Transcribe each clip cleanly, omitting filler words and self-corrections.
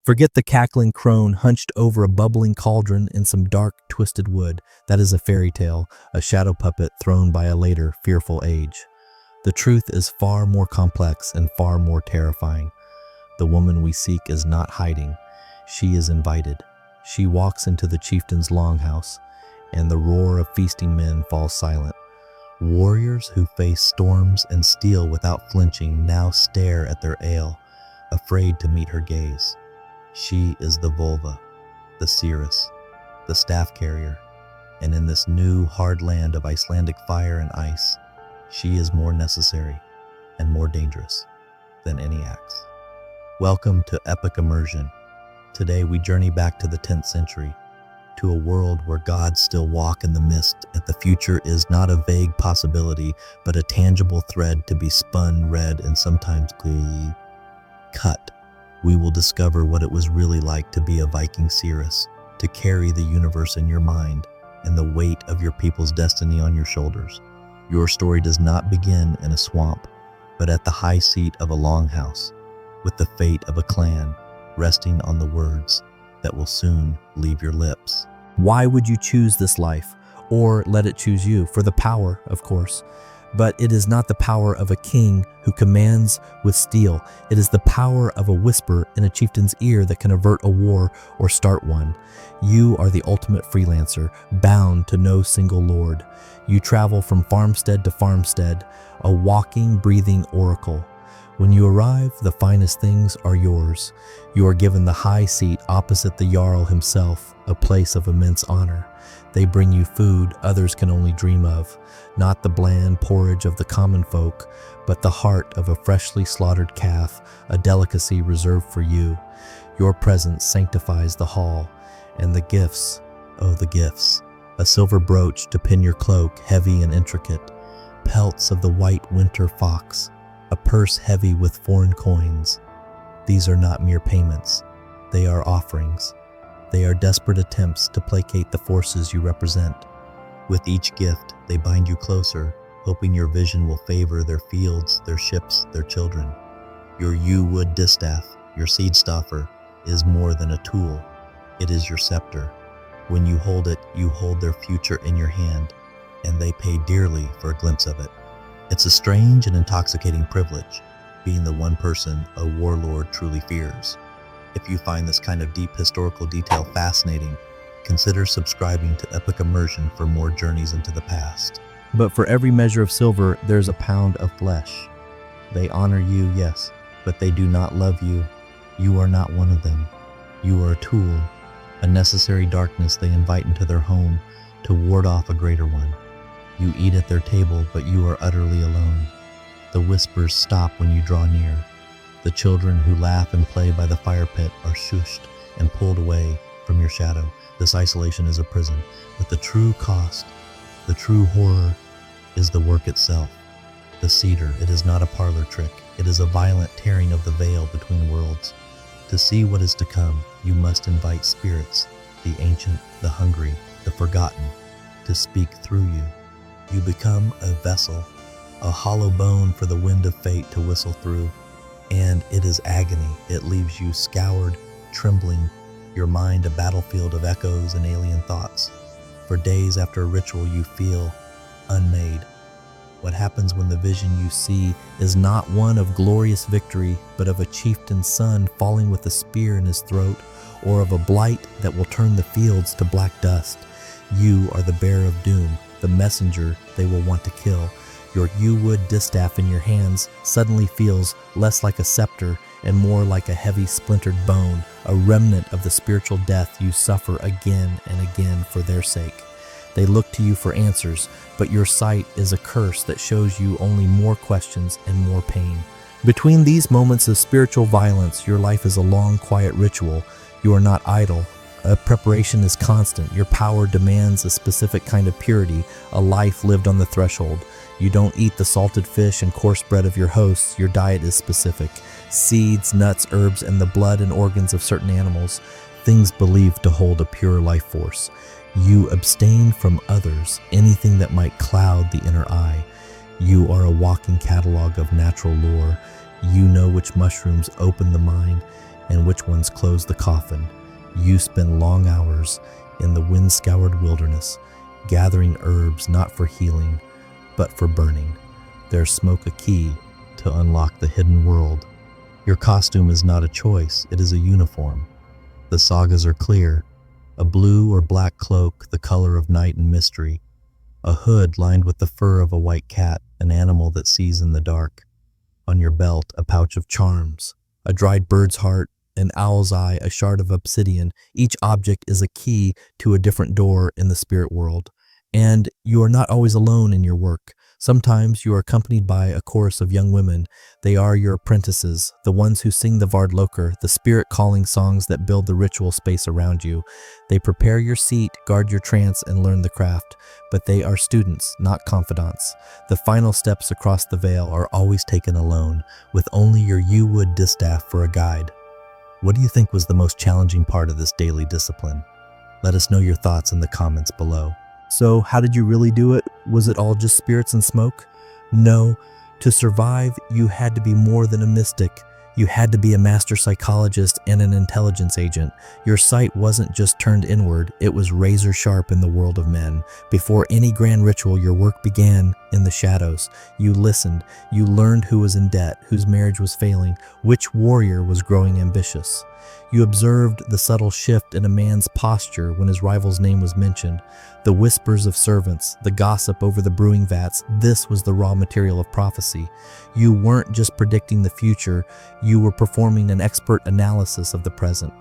Forget the cackling crone hunched over a bubbling cauldron in some dark, twisted wood. That is a fairy tale, a shadow puppet thrown by a later, fearful age. The truth is far more complex and far more terrifying. The woman we seek is not hiding. She is invited. She walks into the chieftain's longhouse, and the roar of feasting men falls silent. Warriors who face storms and steel without flinching now stare at their ale, afraid to meet her gaze. She is the Völva, the Seeress, the staff carrier, and in this new, hard land of Icelandic fire and ice, she is more necessary and more dangerous than any axe. Welcome to Epoch Immersion. Today we journey back to the 10th century, to a world where gods still walk in the mist, and the future is not a vague possibility, but a tangible thread to be spun, read, and sometimes cut. We will discover what it was really like to be a Viking Seeress, to carry the universe in your mind and the weight of your people's destiny on your shoulders. Your story does not begin in a swamp, but at the high seat of a longhouse, with the fate of a clan resting on the words that will soon leave your lips. Why would you choose this life, or let it choose you? For the power, of course. But it is not the power of a king who commands with steel. It is the power of a whisper in a chieftain's ear that can avert a war or start one. You are the ultimate freelancer, bound to no single lord. You travel from farmstead to farmstead, a walking, breathing oracle. When you arrive, the finest things are yours. You are given the high seat opposite the Jarl himself, a place of immense honor. They bring you food others can only dream of, not the bland porridge of the common folk, but the heart of a freshly slaughtered calf, a delicacy reserved for you. Your presence sanctifies the hall, and the gifts, oh the gifts, a silver brooch to pin your cloak, heavy and intricate, pelts of the white winter fox, a purse heavy with foreign coins. These are not mere payments, they are offerings. They are desperate attempts to placate the forces you represent. With each gift, they bind you closer, hoping your vision will favor their fields, their ships, their children. Your yew wood distaff, your seed stoffer, is more than a tool. It is your scepter. When you hold it, you hold their future in your hand, and they pay dearly for a glimpse of it. It's a strange and intoxicating privilege, being the one person a warlord truly fears. If you find this kind of deep historical detail fascinating, consider subscribing to Epoch Immersion for more journeys into the past. But for every measure of silver, there's a pound of flesh. They honor you, yes, but they do not love you. You are not one of them. You are a tool, a necessary darkness they invite into their home to ward off a greater one. You eat at their table, but you are utterly alone. The whispers stop when you draw near. The children who laugh and play by the fire pit are shushed and pulled away from your shadow. This isolation is a prison, but the true cost, the true horror, is the work itself. The cedar, it is not a parlor trick. It is a violent tearing of the veil between worlds. To see what is to come, you must invite spirits, the ancient, the hungry, the forgotten, to speak through you. You become a vessel, a hollow bone for the wind of fate to whistle through. And it is agony. It leaves you scoured, trembling, your mind a battlefield of echoes and alien thoughts. For days after a ritual you feel unmade. What happens when the vision you see is not one of glorious victory, but of a chieftain's son falling with a spear in his throat, or of a blight that will turn the fields to black dust? You are the bearer of doom, the messenger they will want to kill. Your yew wood distaff in your hands suddenly feels less like a scepter and more like a heavy splintered bone, a remnant of the spiritual death you suffer again and again for their sake. They look to you for answers, but your sight is a curse that shows you only more questions and more pain. Between these moments of spiritual violence, your life is a long, quiet ritual. You are not idle. A preparation is constant. Your power demands a specific kind of purity, a life lived on the threshold. You don't eat the salted fish and coarse bread of your hosts. Your diet is specific. Seeds, nuts, herbs, and the blood and organs of certain animals, things believed to hold a pure life force. You abstain from others, anything that might cloud the inner eye. You are a walking catalog of natural lore. You know which mushrooms open the mind and which ones close the coffin. You spend long hours in the wind-scoured wilderness, gathering herbs not for healing, but for burning. There's smoke a key to unlock the hidden world. Your costume is not a choice, it is a uniform. The sagas are clear. A blue or black cloak, the color of night and mystery. A hood lined with the fur of a white cat, an animal that sees in the dark. On your belt, a pouch of charms, a dried bird's heart, an owl's eye, a shard of obsidian. Each object is a key to a different door in the spirit world. And you are not always alone in your work. Sometimes you are accompanied by a chorus of young women. They are your apprentices, the ones who sing the Vardloker, the spirit-calling songs that build the ritual space around you. They prepare your seat, guard your trance, and learn the craft. But they are students, not confidants. The final steps across the veil are always taken alone, with only your yew-wood distaff for a guide. What do you think was the most challenging part of this daily discipline? Let us know your thoughts in the comments below. So, how did you really do it? Was it all just spirits and smoke? No. To survive, you had to be more than a mystic. You had to be a master psychologist and an intelligence agent. Your sight wasn't just turned inward, it was razor sharp in the world of men. Before any grand ritual, your work began in the shadows. You listened. You learned who was in debt, whose marriage was failing, which warrior was growing ambitious. You observed the subtle shift in a man's posture when his rival's name was mentioned, the whispers of servants, the gossip over the brewing vats. This was the raw material of prophecy. You weren't just predicting the future, you were performing an expert analysis of the present.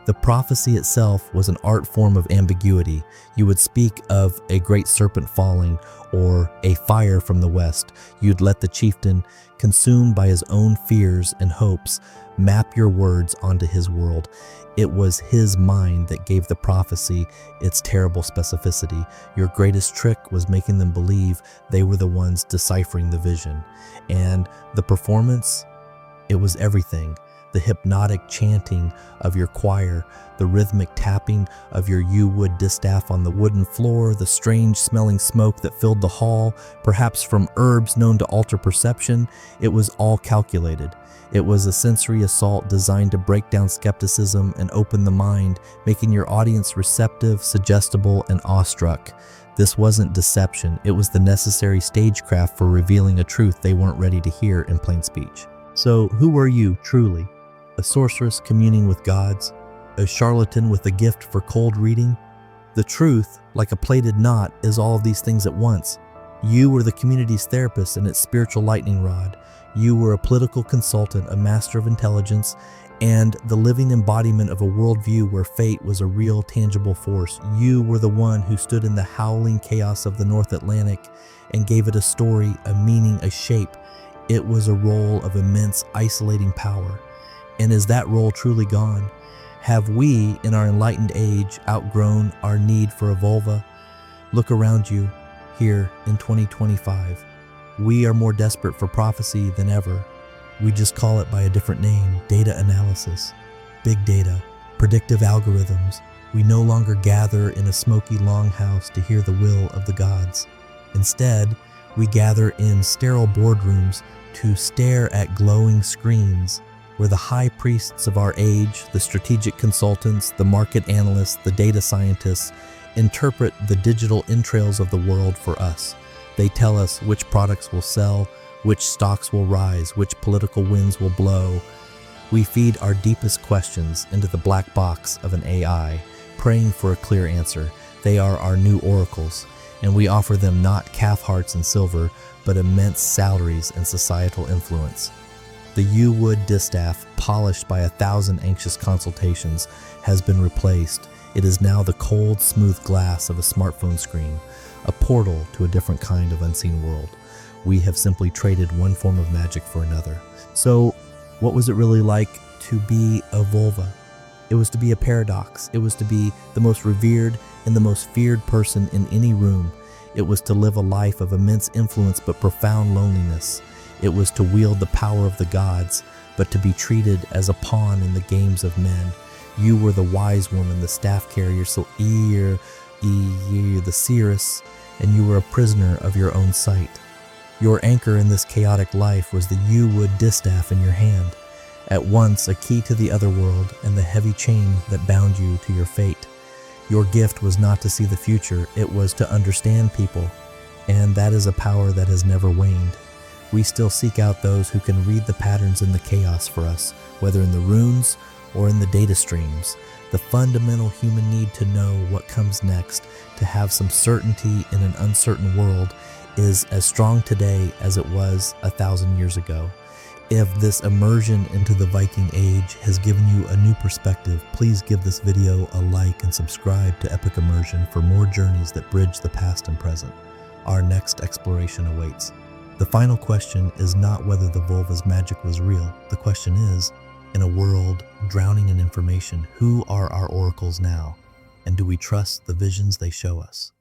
The prophecy itself was an art form of ambiguity. You would speak of a great serpent falling or a fire from the west. You'd let the chieftain, consumed by his own fears and hopes, map your words onto his world. It was his mind that gave the prophecy its terrible specificity. Your greatest trick was making them believe they were the ones deciphering the vision. And the performance, it was everything. The hypnotic chanting of your choir, the rhythmic tapping of your yew-wood distaff on the wooden floor, the strange smelling smoke that filled the hall, perhaps from herbs known to alter perception. It was all calculated. It was a sensory assault designed to break down skepticism and open the mind, making your audience receptive, suggestible, and awestruck. This wasn't deception, it was the necessary stagecraft for revealing a truth they weren't ready to hear in plain speech. So, who were you, truly? A sorceress communing with gods? A charlatan with a gift for cold reading? The truth, like a plaited knot, is all of these things at once. You were the community's therapist and its spiritual lightning rod. You were a political consultant, a master of intelligence, and the living embodiment of a worldview where fate was a real, tangible force. You were the one who stood in the howling chaos of the North Atlantic and gave it a story, a meaning, a shape. It was a role of immense, isolating power. And is that role truly gone? Have we, in our enlightened age, outgrown our need for a Völva? Look around you, here in 2025. We are more desperate for prophecy than ever. We just call it by a different name: data analysis, big data, predictive algorithms. We no longer gather in a smoky longhouse to hear the will of the gods. Instead, we gather in sterile boardrooms to stare at glowing screens where the high priests of our age, the strategic consultants, the market analysts, the data scientists, interpret the digital entrails of the world for us. They tell us which products will sell, which stocks will rise, which political winds will blow. We feed our deepest questions into the black box of an AI, praying for a clear answer. They are our new oracles, and we offer them not calf hearts and silver, but immense salaries and societal influence. The yew-wood distaff, polished by 1,000 anxious consultations, has been replaced. It is now the cold, smooth glass of a smartphone screen, a portal to a different kind of unseen world. We have simply traded one form of magic for another. So, what was it really like to be a Völva? It was to be a paradox. It was to be the most revered and the most feared person in any room. It was to live a life of immense influence but profound loneliness. It was to wield the power of the gods, but to be treated as a pawn in the games of men. You were the wise woman, the staff carrier, the Seeress, and you were a prisoner of your own sight. Your anchor in this chaotic life was the yew-wood distaff in your hand. at once a key to the other world and the heavy chain that bound you to your fate. Your gift was not to see the future, it was to understand people, and that is a power that has never waned. We still seek out those who can read the patterns in the chaos for us, whether in the runes or in the data streams. The fundamental human need to know what comes next, to have some certainty in an uncertain world, is as strong today as it was 1,000 years ago. If this immersion into the Viking Age has given you a new perspective, please give this video a like and subscribe to Epoch Immersion for more journeys that bridge the past and present. Our next exploration awaits. The final question is not whether the Völva's magic was real. The question is, in a world drowning in information, who are our oracles now? And do we trust the visions they show us?